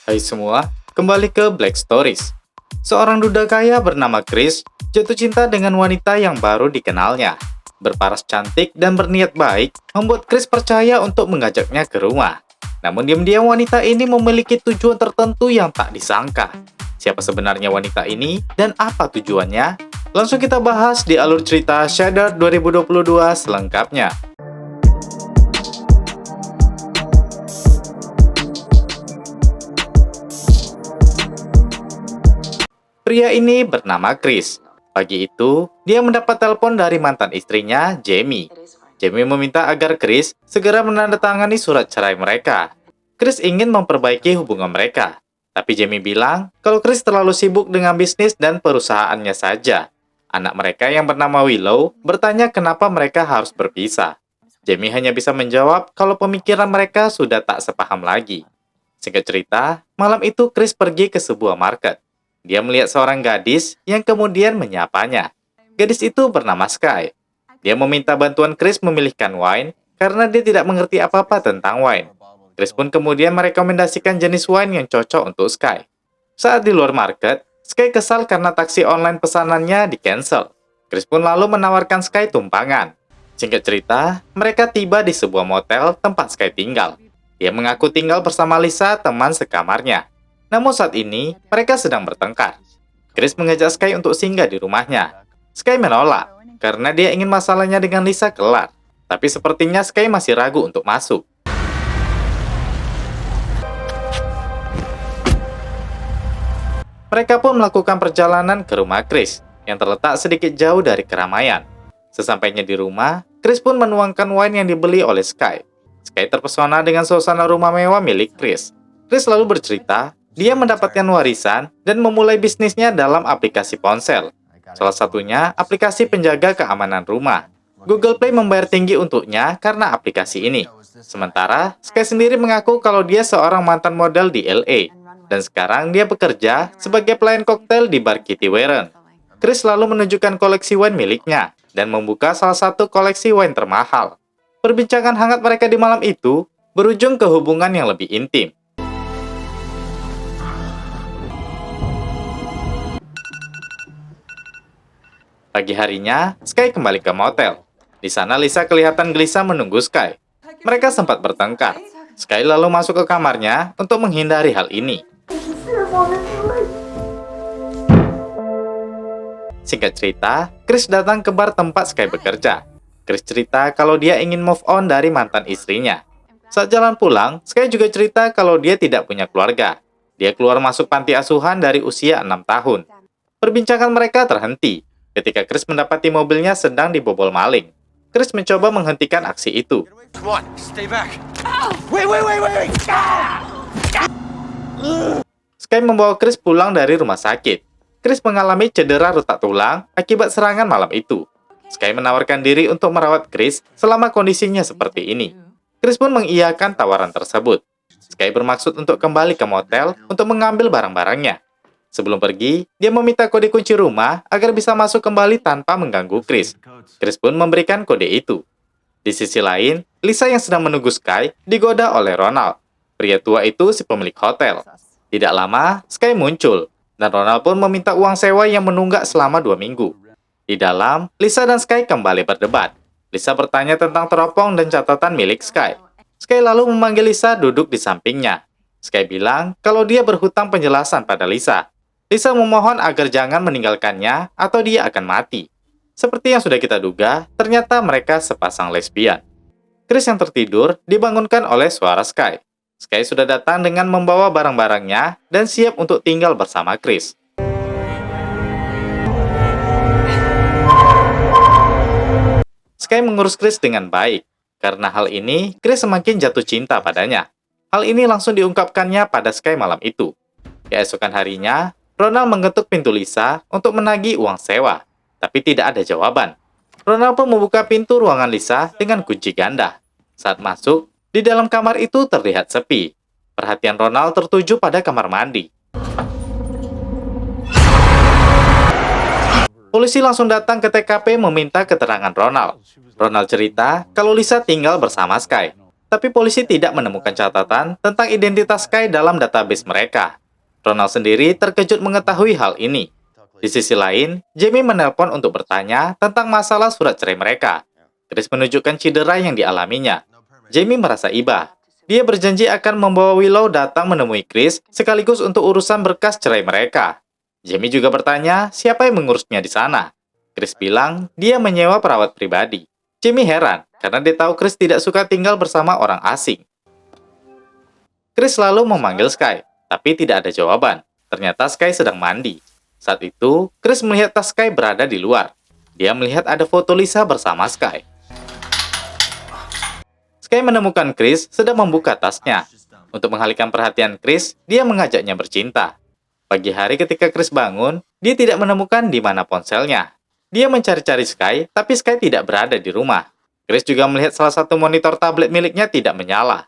Hai semua, kembali ke Black Stories. Seorang duda kaya bernama Chris jatuh cinta dengan wanita yang baru dikenalnya. Berparas cantik dan berniat baik membuat Chris percaya untuk mengajaknya ke rumah. Namun diam-diam wanita ini memiliki tujuan tertentu yang tak disangka. Siapa sebenarnya wanita ini dan apa tujuannya? Langsung kita bahas di alur cerita Shattered 2022 selengkapnya. Pria ini bernama Chris. Pagi itu, dia mendapat telepon dari mantan istrinya, Jamie. Jamie meminta agar Chris segera menandatangani surat cerai mereka. Chris ingin memperbaiki hubungan mereka. Tapi Jamie bilang kalau Chris terlalu sibuk dengan bisnis dan perusahaannya saja. Anak mereka yang bernama Willow bertanya kenapa mereka harus berpisah. Jamie hanya bisa menjawab kalau pemikiran mereka sudah tak sepaham lagi. Singkat cerita, malam itu Chris pergi ke sebuah market. Dia melihat seorang gadis yang kemudian menyapanya. Gadis itu bernama Sky. Dia meminta bantuan Chris memilihkan wine karena dia tidak mengerti apa-apa tentang wine. Chris pun kemudian merekomendasikan jenis wine yang cocok untuk Sky. Saat di luar market, Sky kesal karena taksi online pesanannya di-cancel. Chris pun lalu menawarkan Sky tumpangan. Singkat cerita, mereka tiba di sebuah motel tempat Sky tinggal. Dia mengaku tinggal bersama Lisa, teman sekamarnya. Namun saat ini, mereka sedang bertengkar. Chris mengajak Sky untuk singgah di rumahnya. Sky menolak, karena dia ingin masalahnya dengan Lisa kelar. Tapi sepertinya Sky masih ragu untuk masuk. Mereka pun melakukan perjalanan ke rumah Chris, yang terletak sedikit jauh dari keramaian. Sesampainya di rumah, Chris pun menuangkan wine yang dibeli oleh Sky. Sky terpesona dengan suasana rumah mewah milik Chris. Chris lalu bercerita, dia mendapatkan warisan dan memulai bisnisnya dalam aplikasi ponsel. Salah satunya aplikasi penjaga keamanan rumah. Google Play membayar tinggi untuknya karena aplikasi ini. Sementara, Sky sendiri mengaku kalau dia seorang mantan model di LA. Dan sekarang dia bekerja sebagai pelayan koktail di bar Kitty Warren. Chris lalu menunjukkan koleksi wine miliknya dan membuka salah satu koleksi wine termahal. Perbincangan hangat mereka di malam itu berujung ke hubungan yang lebih intim. Pagi harinya, Sky kembali ke motel. Di sana Lisa kelihatan gelisah menunggu Sky. Mereka sempat bertengkar. Sky lalu masuk ke kamarnya untuk menghindari hal ini. Singkat cerita, Chris datang ke bar tempat Sky bekerja. Chris cerita kalau dia ingin move on dari mantan istrinya. Saat jalan pulang, Sky juga cerita kalau dia tidak punya keluarga. Dia keluar masuk panti asuhan dari usia 6 tahun. Perbincangan mereka terhenti ketika Chris mendapati mobilnya sedang dibobol maling. Chris mencoba menghentikan aksi itu. Sky membawa Chris pulang dari rumah sakit. Chris mengalami cedera retak tulang akibat serangan malam itu. Sky menawarkan diri untuk merawat Chris selama kondisinya seperti ini. Chris pun mengiyakan tawaran tersebut. Sky bermaksud untuk kembali ke motel untuk mengambil barang-barangnya. Sebelum pergi, dia meminta kode kunci rumah agar bisa masuk kembali tanpa mengganggu Chris. Chris pun memberikan kode itu. Di sisi lain, Lisa yang sedang menunggu Sky digoda oleh Ronald. Pria tua itu si pemilik hotel. Tidak lama, Sky muncul, dan Ronald pun meminta uang sewa yang menunggak selama 2 minggu. Di dalam, Lisa dan Sky kembali berdebat. Lisa bertanya tentang teropong dan catatan milik Sky. Sky lalu memanggil Lisa duduk di sampingnya. Sky bilang kalau dia berhutang penjelasan pada Lisa. Lisa memohon agar jangan meninggalkannya atau dia akan mati. Seperti yang sudah kita duga, ternyata mereka sepasang lesbian. Chris yang tertidur dibangunkan oleh suara Sky. Sky sudah datang dengan membawa barang-barangnya dan siap untuk tinggal bersama Chris. Sky mengurus Chris dengan baik. Karena hal ini, Chris semakin jatuh cinta padanya. Hal ini langsung diungkapkannya pada Sky malam itu. Keesokan harinya, Ronald mengetuk pintu Lisa untuk menagih uang sewa, tapi tidak ada jawaban. Ronald pun membuka pintu ruangan Lisa dengan kunci ganda. Saat masuk, di dalam kamar itu terlihat sepi. Perhatian Ronald tertuju pada kamar mandi. Polisi langsung datang ke TKP meminta keterangan Ronald. Ronald cerita kalau Lisa tinggal bersama Sky. tapi polisi tidak menemukan catatan tentang identitas Sky dalam database mereka. Ronald sendiri terkejut mengetahui hal ini. Di sisi lain, Jamie menelpon untuk bertanya tentang masalah surat cerai mereka. Chris menunjukkan cedera yang dialaminya. Jamie merasa iba. Dia berjanji akan membawa Willow datang menemui Chris sekaligus untuk urusan berkas cerai mereka. Jamie juga bertanya siapa yang mengurusnya di sana. Chris bilang dia menyewa perawat pribadi. Jamie heran karena dia tahu Chris tidak suka tinggal bersama orang asing. Chris lalu memanggil Sky, tapi tidak ada jawaban. Ternyata Sky sedang mandi. Saat itu, Chris melihat tas Sky berada di luar. Dia melihat ada foto Lisa bersama Sky. Sky menemukan Chris sedang membuka tasnya. Untuk mengalihkan perhatian Chris, dia mengajaknya bercinta. Pagi hari ketika Chris bangun, dia tidak menemukan di mana ponselnya. Dia mencari-cari Sky, tapi Sky tidak berada di rumah. Chris juga melihat salah satu monitor tablet miliknya tidak menyala.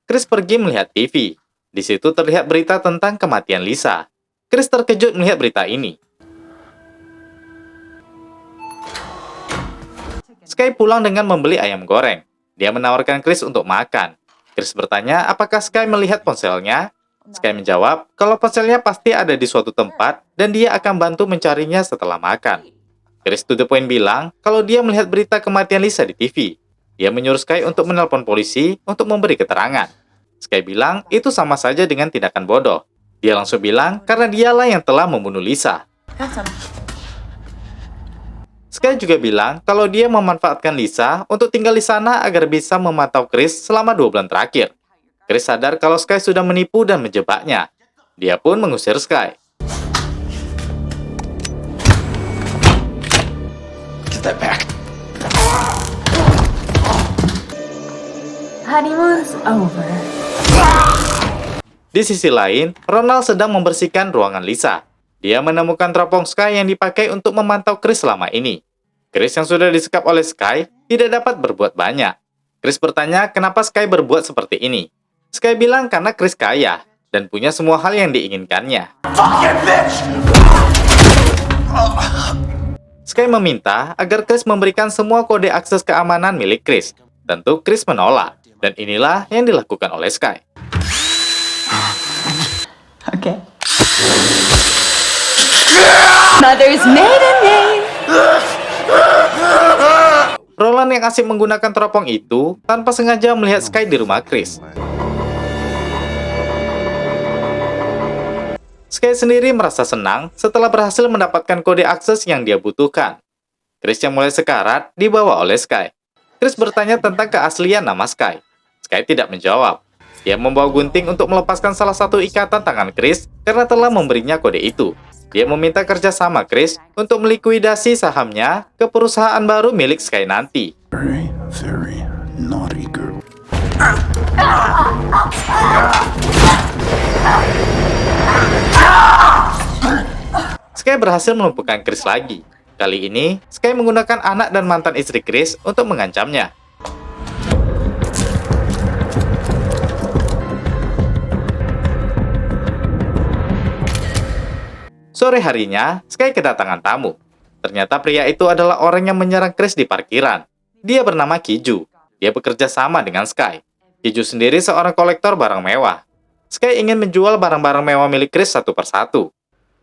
Chris pergi melihat TV. Di situ terlihat berita tentang kematian Lisa. Chris terkejut melihat berita ini. Sky pulang dengan membeli ayam goreng. Dia menawarkan Chris untuk makan. Chris bertanya apakah Sky melihat ponselnya. Sky menjawab kalau ponselnya pasti ada di suatu tempat dan dia akan bantu mencarinya setelah makan. Chris to the point bilang kalau dia melihat berita kematian Lisa di TV. Dia menyuruh Sky untuk menelpon polisi untuk memberi keterangan. Sky bilang itu sama saja dengan tindakan bodoh. Dia langsung bilang karena dialah yang telah membunuh Lisa. Sky juga bilang kalau dia memanfaatkan Lisa untuk tinggal di sana agar bisa memantau Chris selama 2 bulan terakhir. Chris sadar kalau Sky sudah menipu dan menjebaknya. Dia pun mengusir Sky. Get that back. Honeymoon's over. Di sisi lain, Ronald sedang membersihkan ruangan Lisa. Dia menemukan teropong Sky yang dipakai untuk memantau Chris selama ini. Chris yang sudah disekap oleh Sky tidak dapat berbuat banyak. Chris bertanya kenapa Sky berbuat seperti ini. Sky bilang karena Chris kaya dan punya semua hal yang diinginkannya. Fucking bitch! Sky meminta agar Chris memberikan semua kode akses keamanan milik Chris. Tentu Chris menolak, dan inilah yang dilakukan oleh Sky. Okay. Mother's maiden name. Roland yang asik menggunakan teropong itu tanpa sengaja melihat Sky di rumah Chris. Sky sendiri merasa senang setelah berhasil mendapatkan kode akses yang dia butuhkan. Chris yang mulai sekarat dibawa oleh Sky. Chris bertanya tentang keaslian nama Sky. Sky tidak menjawab. Dia membawa gunting untuk melepaskan salah satu ikatan tangan Chris karena telah memberinya kode itu. Dia meminta kerjasama Chris untuk melikuidasi sahamnya ke perusahaan baru milik Sky nanti. Very, very naughty girl. Sky berhasil melumpuhkan Chris lagi. Kali ini, Sky menggunakan anak dan mantan istri Chris untuk mengancamnya. Sore harinya, Sky kedatangan tamu. Ternyata pria itu adalah orang yang menyerang Chris di parkiran. Dia bernama Kiju. Dia bekerja sama dengan Sky. Kiju sendiri seorang kolektor barang mewah. Sky ingin menjual barang-barang mewah milik Chris satu persatu.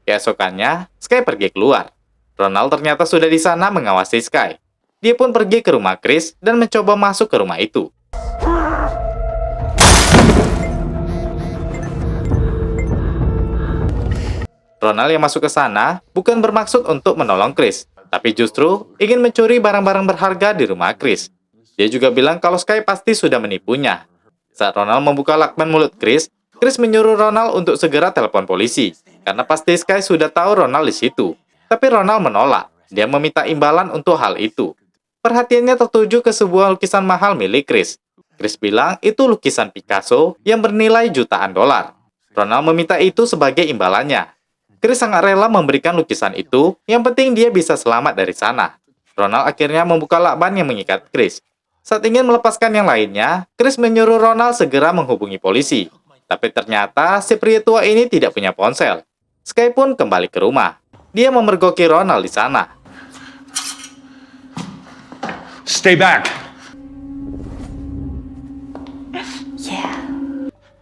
Keesokannya, Sky pergi keluar. Ronald ternyata sudah di sana mengawasi Sky. Dia pun pergi ke rumah Chris dan mencoba masuk ke rumah itu. Ronald yang masuk ke sana bukan bermaksud untuk menolong Chris, tapi justru ingin mencuri barang-barang berharga di rumah Chris. Dia juga bilang kalau Sky pasti sudah menipunya. Saat Ronald membuka lakban mulut Chris, Chris menyuruh Ronald untuk segera telepon polisi, karena pasti Sky sudah tahu Ronald di situ. Tapi Ronald menolak. Dia meminta imbalan untuk hal itu. Perhatiannya tertuju ke sebuah lukisan mahal milik Chris. Chris bilang itu lukisan Picasso yang bernilai jutaan dolar. Ronald meminta itu sebagai imbalannya. Chris sangat rela memberikan lukisan itu, yang penting dia bisa selamat dari sana. Ronald akhirnya membuka lakban yang mengikat Chris. Saat ingin melepaskan yang lainnya, Chris menyuruh Ronald segera menghubungi polisi. Tapi ternyata si pria tua ini tidak punya ponsel. Sky pun kembali ke rumah. Dia memergoki Ronald di sana. Stay back.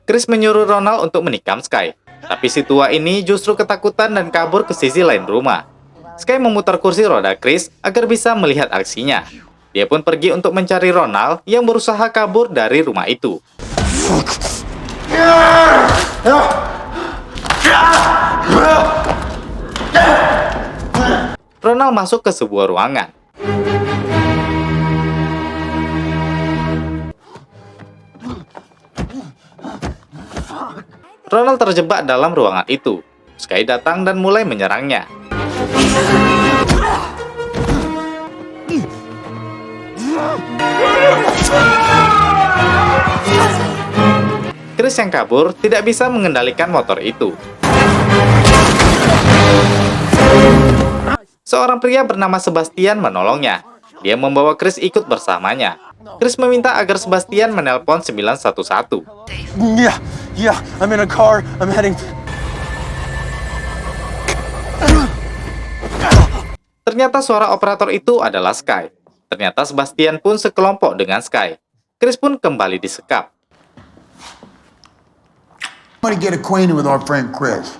Chris menyuruh Ronald untuk menikam Sky. Tapi si tua ini justru ketakutan dan kabur ke sisi lain rumah. Sky memutar kursi roda Chris agar bisa melihat aksinya. Dia pun pergi untuk mencari Ronald yang berusaha kabur dari rumah itu. Ronald masuk ke sebuah ruangan. Ronald terjebak dalam ruangan itu. Sky datang dan mulai menyerangnya. Chris yang kabur tidak bisa mengendalikan motor itu. Seorang pria bernama Sebastian menolongnya. Dia membawa Chris ikut bersamanya. Chris meminta agar Sebastian menelpon 911. Yeah, I'm in a car. I'm heading. Ternyata suara operator itu adalah Sky. Ternyata Sebastian pun sekelompok dengan Sky. Chris pun kembali disekap. I'm gonna get acquainted with our friend Chris.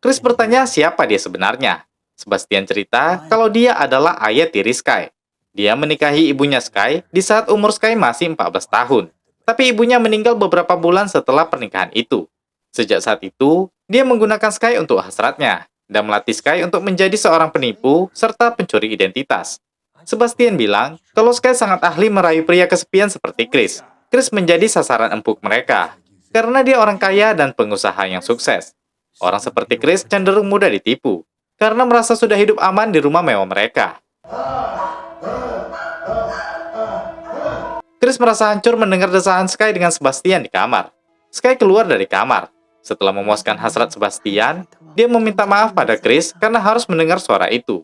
Chris bertanya siapa dia sebenarnya. Sebastian cerita kalau dia adalah ayah tiri Sky. Dia menikahi ibunya Sky di saat umur Sky masih 14 tahun. Tapi ibunya meninggal beberapa bulan setelah pernikahan itu. Sejak saat itu, dia menggunakan Sky untuk hasratnya dan melatih Sky untuk menjadi seorang penipu serta pencuri identitas. Sebastian bilang kalau Sky sangat ahli merayu pria kesepian seperti Chris. Chris menjadi sasaran empuk mereka karena dia orang kaya dan pengusaha yang sukses. Orang seperti Chris cenderung mudah ditipu karena merasa sudah hidup aman di rumah mewah mereka. Chris merasa hancur mendengar desahan Sky dengan Sebastian di kamar. Sky keluar dari kamar. Setelah memuaskan hasrat Sebastian, dia meminta maaf pada Chris karena harus mendengar suara itu.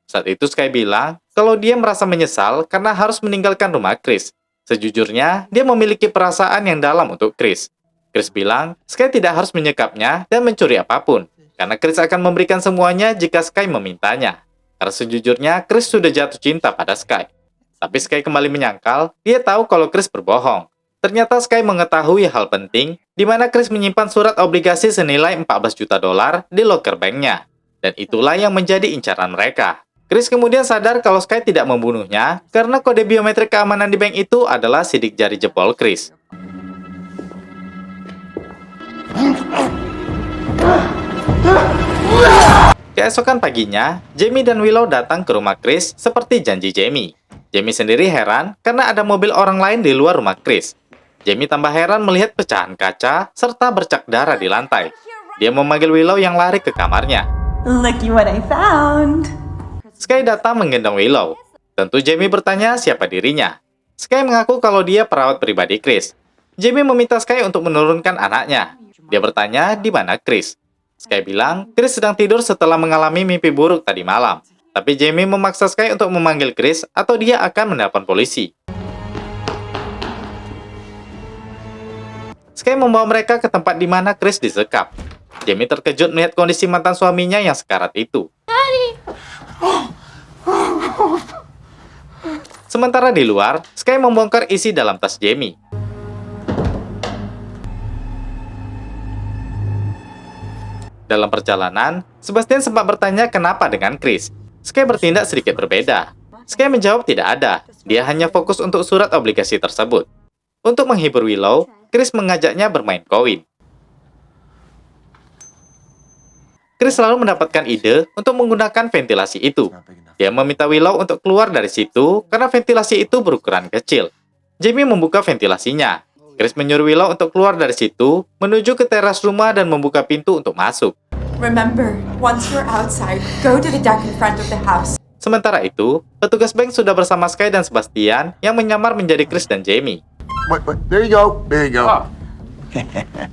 Saat itu Sky bilang kalau dia merasa menyesal karena harus meninggalkan rumah Chris. Sejujurnya, dia memiliki perasaan yang dalam untuk Chris. Chris bilang Sky tidak harus menyekapnya dan mencuri apapun, karena Chris akan memberikan semuanya jika Sky memintanya. Karena sejujurnya, Chris sudah jatuh cinta pada Sky. Tapi Sky kembali menyangkal, dia tahu kalau Chris berbohong. Ternyata Sky mengetahui hal penting, di mana Chris menyimpan surat obligasi senilai 14 juta dolar di locker banknya. Dan itulah yang menjadi incaran mereka. Chris kemudian sadar kalau Sky tidak membunuhnya, karena kode biometrik keamanan di bank itu adalah sidik jari jempol Chris. Keesokan paginya, Jamie dan Willow datang ke rumah Chris seperti janji Jamie. Jamie sendiri heran karena ada mobil orang lain di luar rumah Chris. Jamie tambah heran melihat pecahan kaca serta bercak darah di lantai. Dia memanggil Willow yang lari ke kamarnya. Looky what I found. Sky datang menggendong Willow. Tentu Jamie bertanya siapa dirinya. Sky mengaku kalau dia perawat pribadi Chris. Jamie meminta Sky untuk menurunkan anaknya. Dia bertanya di mana Chris. Sky bilang Chris sedang tidur setelah mengalami mimpi buruk tadi malam. Tapi Jamie memaksa Sky untuk memanggil Chris atau dia akan menelpon polisi. Sky membawa mereka ke tempat di mana Chris disekap. Jamie terkejut melihat kondisi mantan suaminya yang sekarat itu. Sementara di luar, Sky membongkar isi dalam tas Jamie. Dalam perjalanan, Sebastian sempat bertanya kenapa dengan Chris. Sky bertindak sedikit berbeda. Sky menjawab tidak ada. Dia hanya fokus untuk surat obligasi tersebut. Untuk menghibur Willow, Chris mengajaknya bermain koin. Chris selalu mendapatkan ide untuk menggunakan ventilasi itu. Dia meminta Willow untuk keluar dari situ karena ventilasi itu berukuran kecil. Jamie membuka ventilasinya. Chris menyuruh Willow untuk keluar dari situ, menuju ke teras rumah dan membuka pintu untuk masuk. Remember, once you're outside, go to the deck in front of the house. Sementara itu, petugas bank sudah bersama Sky dan Sebastian yang menyamar menjadi Chris dan Jamie. Wait, there you go. There you go.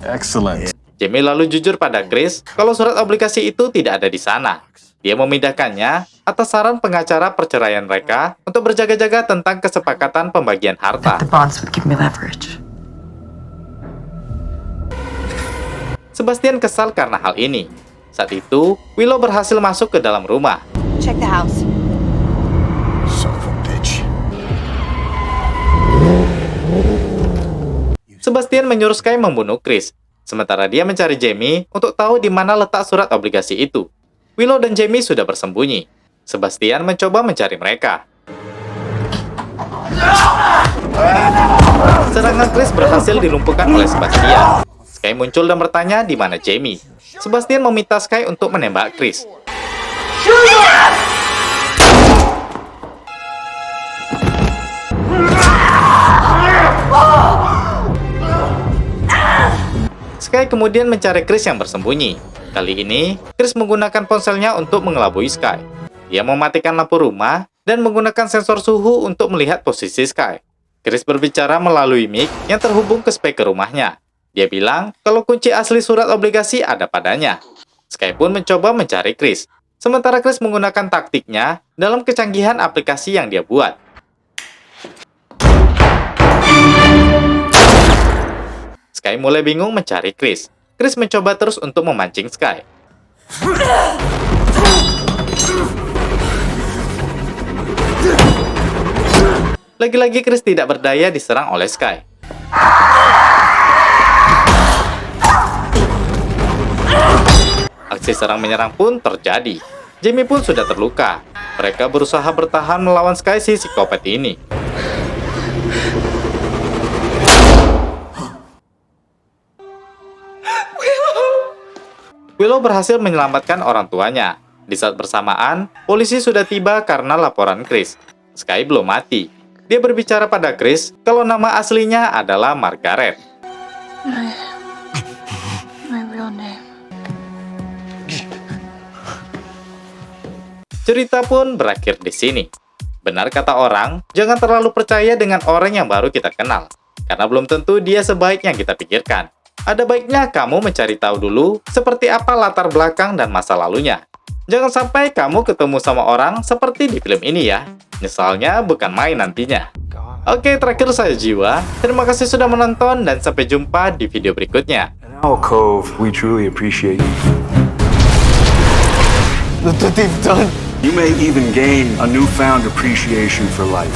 Excellent. Jamie lalu jujur pada Chris kalau surat obligasi itu tidak ada di sana. Dia memindahkannya atas saran pengacara perceraian mereka untuk berjaga-jaga tentang kesepakatan pembagian harta. The bonds would give me leverage. Sebastian kesal karena hal ini. Saat itu, Willow berhasil masuk ke dalam rumah. Check the house. Son of a bitch. Sebastian menyuruh Sky membunuh Chris, sementara dia mencari Jamie untuk tahu di mana letak surat obligasi itu. Willow dan Jamie sudah bersembunyi. Sebastian mencoba mencari mereka. Serangan Chris berhasil dilumpuhkan oleh Sebastian. Sky muncul dan bertanya di mana Jamie. Sebastian meminta Sky untuk menembak Chris. Sky kemudian mencari Chris yang bersembunyi. Kali ini, Chris menggunakan ponselnya untuk mengelabui Sky. Dia mematikan lampu rumah dan menggunakan sensor suhu untuk melihat posisi Sky. Chris berbicara melalui mic yang terhubung ke speaker rumahnya. Dia bilang kalau kunci asli surat obligasi ada padanya. Sky pun mencoba mencari Chris, sementara Chris menggunakan taktiknya dalam kecanggihan aplikasi yang dia buat. Sky mulai bingung mencari Chris. Chris mencoba terus untuk memancing Sky. Lagi-lagi Chris tidak berdaya diserang oleh Sky. Aksi serang menyerang pun terjadi. Jamie pun sudah terluka. Mereka berusaha bertahan melawan Sky si psikopat ini. Willow berhasil menyelamatkan orang tuanya. Di saat bersamaan, polisi sudah tiba karena laporan Chris. Sky belum mati. Dia berbicara pada Chris kalau nama aslinya adalah Margaret. My real name. Cerita pun berakhir di sini. Benar kata orang, jangan terlalu percaya dengan orang yang baru kita kenal. Karena belum tentu dia sebaik yang kita pikirkan. Ada baiknya kamu mencari tahu dulu seperti apa latar belakang dan masa lalunya. Jangan sampai kamu ketemu sama orang seperti di film ini ya. Nyesalnya bukan main nantinya. Oke, terakhir saya Jiwa. Terima kasih sudah menonton dan sampai jumpa di video berikutnya. At Alcove, we truly appreciate you. Look what they've done. You may even gain a newfound appreciation for life.